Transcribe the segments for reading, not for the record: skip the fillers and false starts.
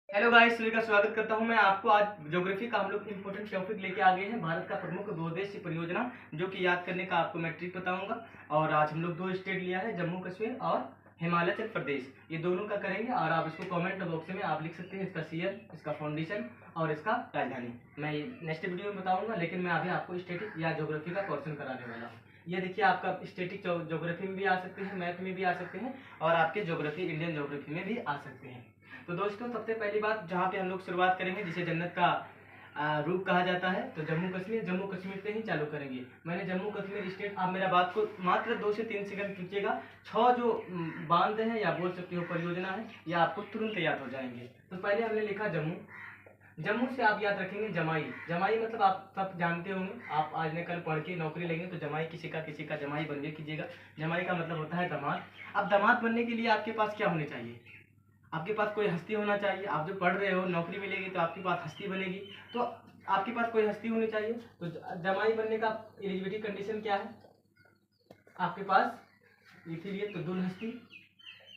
Hello guys, सभी का स्वागत करता हूं। मैं आपको आज ज्योग्राफी का हम लोग इंपॉर्टेंट टॉपिक लेके आ गए हैं। भारत का प्रमुख बहुउद्देशीय परियोजना जो कि याद करने का आपको मैं ट्रिक बताऊंगा। और आज हम लोग दो स्टेट लिया है, जम्मू कश्मीर और हिमाचल प्रदेश। ये दोनों का करेंगे और आप इसको कमेंट बॉक्स में आप लिख सकते हैं इसका सीएल, इसका फाउंडेशन और इसका राजधानी। मैं नेक्स्ट वीडियो में बताऊंगा, लेकिन मैं अभी आपको स्टेटिक या ज्योग्राफी का क्वेश्चन कराने वाला हूँ। ये देखिए, आपका स्टेटिक ज्योग्राफी में भी आ सकते हैं, मैथ में भी आ सकते हैं और आपके ज्योग्राफी इंडियन ज्योग्राफी में भी आ सकते हैं। तो दोस्तों, सबसे पहली बात जहाँ पे हम लोग शुरुआत करेंगे, जिसे जन्नत का रूप कहा जाता है, तो जम्मू कश्मीर से ही चालू करेंगे। मैंने जम्मू कश्मीर स्टेट, आप मेरा बात को मात्र 2 से 3 सेकंड कीजिएगा। 6 जो बांध हैं या बोल सकते हो परियोजना है, ये आपको तुरंत याद हो जाएंगे। तो पहले हमने लिखा जम्मू। जम्मू से आप याद रखेंगे जमाई। जमाई मतलब आप सब जानते होंगे, आप आज न कल पढ़ के नौकरी लेंगे तो जमाई किसी का जमाई बन के कीजिएगा। जमाई का मतलब होता है दामाद। अब दामाद बनने के लिए आपके पास क्या होने चाहिए? आपके पास कोई हस्ती होना चाहिए। आप जो पढ़ रहे हो, नौकरी मिलेगी तो आपके पास हस्ती बनेगी, तो आपके पास कोई हस्ती होनी चाहिए। तो जमाई बनने का एलिजिबिलिटी कंडीशन क्या है आपके पास? इसीलिए तो दुल्हस्ती,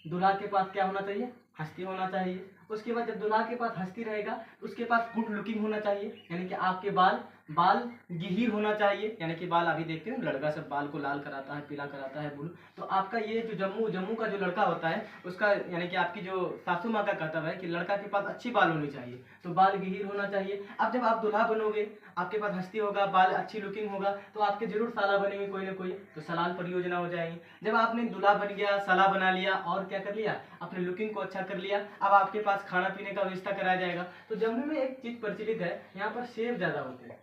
दूल्हा के पास क्या होना चाहिए? हस्ती होना चाहिए। उसके बाद जब दूल्हा के पास हस्ती रहेगा, उसके पास गुड लुकिंग होना चाहिए, यानी कि आपके बाल बाल गिहीर होना चाहिए। यानी कि बाल, अभी देखते हो लड़का सब बाल को लाल कराता है, पीला कराता है, ब्लू। तो आपका ये जो जम्मू का जो लड़का होता है, उसका यानी कि आपकी जो सासू माँ का कर्तव्य है कि लड़का के पास अच्छी बाल होनी चाहिए, तो बाल गिहीर होना चाहिए। अब जब आप दूल्हा बनोगे, आपके पास हस्ती होगा, बाल अच्छी लुकिंग होगा, तो आपके जरूर साला बनेंगे कोई ना कोई, तो सलाल परियोजना हो जाएगी। जब आपने दूल्हा बन गया, साला बना लिया और क्या कर लिया, अपने लुकिंग को अच्छा कर लिया, अब आपके पास खाना पीने का व्यवस्था कराया जाएगा। तो जम्मू में एक चीज प्रचलित है, यहाँ पर सेब ज्यादा होते हैं।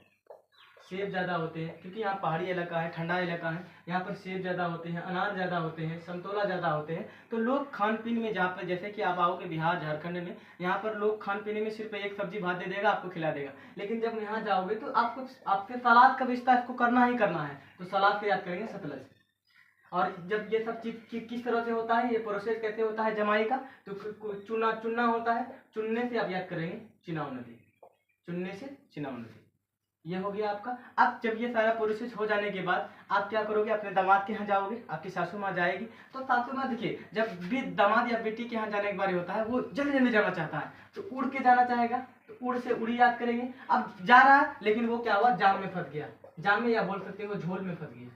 सेब ज़्यादा होते हैं क्योंकि यहाँ पहाड़ी इलाका है, ठंडा इलाका है। यहाँ पर सेब ज़्यादा होते हैं, अनार ज़्यादा होते हैं, संतोला ज़्यादा होते हैं। तो लोग खान पीन में, जहाँ पर जैसे कि आप आओगे बिहार झारखंड में, यहाँ पर लोग खान पीने में सिर्फ एक सब्जी भात दे देगा, आपको खिला देगा। लेकिन जब यहाँ जाओगे तो आपको आपके सलाद का व्यवस्था इसको करना ही करना है। तो सलाद से याद करेंगे सतलज। और जब ये सब चीज किस तरह से होता है, ये प्रोसेस कैसे होता है जमाई का, तो चुना चुनना होता है। चुनने से आप याद करेंगे चिनाव नदी, चुनने से चिनाव नदी। ये हो गया आपका। अब जब ये सारा प्रोसेस हो जाने के बाद आप क्या करोगे, अपने दामाद के यहाँ जाओगे, आपकी सासू माँ जाएगी। तो सासू माँ देखिए, जब भी दामाद या बेटी के यहाँ जाने के बारे होता है, वो जल्दी जल्दी जाना चाहता है, तो उड़ के जाना चाहेगा, तो उड़ से उड़ी याद करेंगे। अब जा रहा है, लेकिन वो क्या हुआ, जाम में फंस गया। जाम में या बोल सकते हो झोल में फंस गया,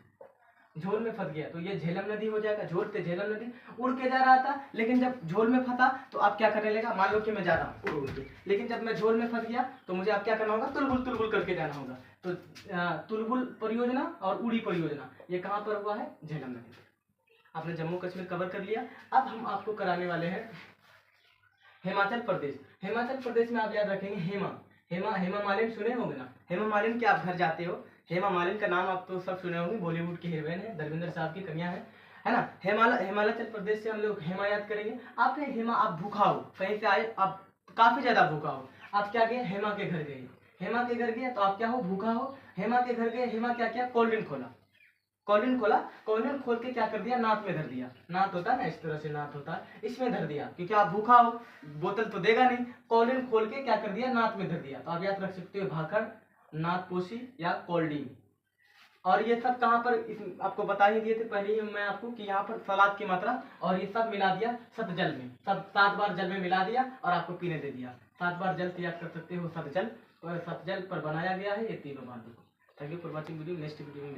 झोल में फंस गया, तो ये झेलम नदी हो जाएगा। झोल से झेलम नदी, उड़ के जा रहा था, लेकिन जब झोल में फंसा तो आप क्या करने लगा, मान लो कि मैं जा रहा हूँ उड़ के, लेकिन जब मैं झोल में फंस गया तो मुझे आप क्या करना होगा, तुलबुल तुलबुल करके जाना होगा। तो तुलबुल परियोजना और उड़ी परियोजना ये कहाँ पर हुआ है, झेलम नदी। आपने जम्मू कश्मीर कवर कर लिया। अब हम आपको कराने वाले हैं हिमाचल प्रदेश। हिमाचल प्रदेश में आप याद रखेंगे हेमा। हेमा मालिनी सुने होंगे ना, हेमा मालिनी के आप घर जाते हो। हेमा मालिनी का नाम आप तो सब सुने होंगे, बॉलीवुड की हीरोइन है, धर्मेंद्र साहब की कन्या है ना। हिमाचल प्रदेश से हम लोग हेमा याद करेंगे। आपने हेमा, आप भूखा हो, कहीं से आए, आप काफी ज्यादा भूखा हो, आप क्या गए, हेमा के घर गए। हेमा के घर गए तो आप क्या हो, भूखा हो, हेमा के घर गए। हेमा क्या किया, कोल्ड ड्रिंक खोला। कॉलिन खोला, कॉलिन खोल के क्या कर दिया, नाक में धर दिया। नाक होता है ना, इस तरह से नाक होता है, इसमें धर दिया, क्योंकि आप भूखा हो, बोतल तो देगा नहीं। कॉलिन खोल के क्या कर दिया, नाक में धर दिया। तो आप याद रख सकते हो भाखड़, नाकपोशी या कोल्डिंग। और ये सब कहाँ पर, आपको बता ही दिए थे पहले ही मैं आपको कि यहाँ पर सलाद की मात्रा, और ये सब मिला दिया सतजल में, सब 7 बार जल में मिला दिया और आपको पीने दे दिया। 7 बार जल से याद कर सकते हो सतजल, और सतजल पर बनाया गया है ये तीनों बार। Thank you for watching video. Next video में